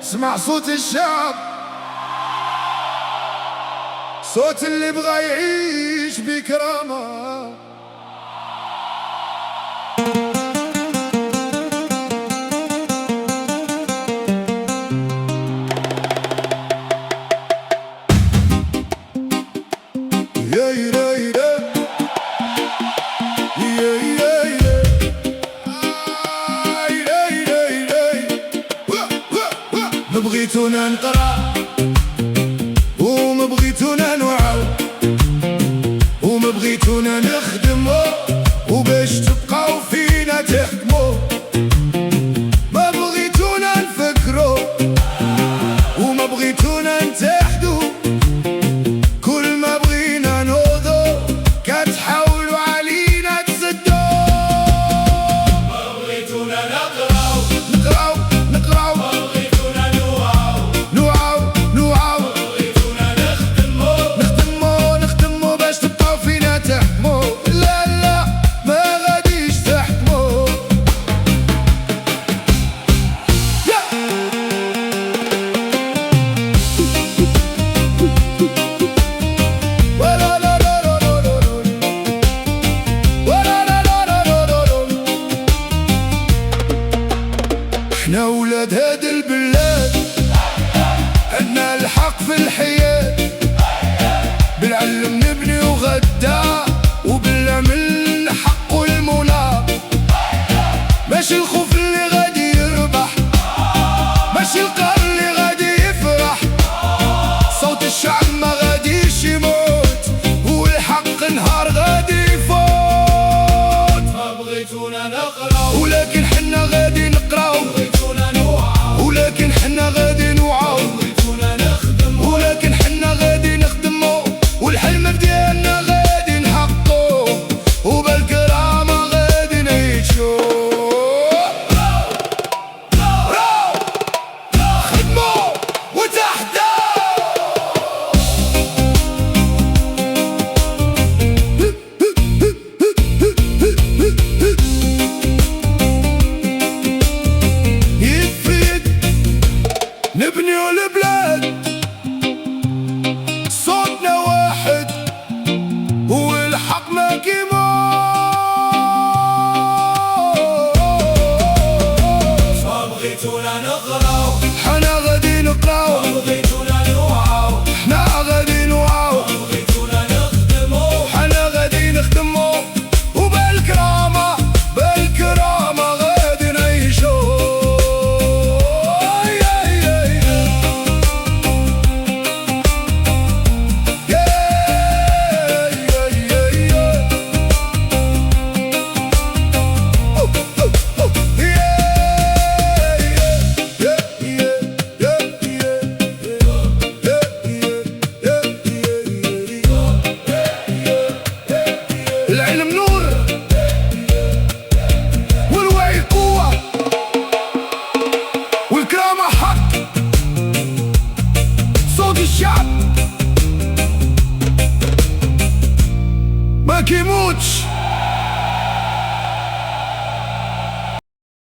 اسمع صوت الشعب، صوت اللي بغى يعيش بكرامة. مبغيتونا نقرا ومبغيتونا نوعو ومبغيتونا نخدمو وباش تبقاو فينا تحكمو. ما بغيتونا نفكرو وما بغيتونا نتحدو، كل ما بغينا نوضو كتحاولوا علينا تسدو. ما بغيتونا نقراو نقراو احنا ولاد هاد البلاد، عنا الحق في الحياة، بالعلم نبني وغدا وبالعمل نحقق المنى. ماشي الخوف اللي غادي يربح، ماشي القهر اللي غادي يفرح، صوت الشعب ما غاديش يموت والحق نهار غادي يفوت. ما بغيتونا نقراو ولكن حنا غادي نقراو، ولكن حنا غادي نوعاو، ولكن حنا غادي نخدمو والحلم ديالنا غادي نحققو وبالكرامة غادي نعيشو. خدمو وتحداو. نبنيو البلاد صوتنا واحد والحق ما كيموت. ما بغيتونا نقراو حنا غادي نقراو.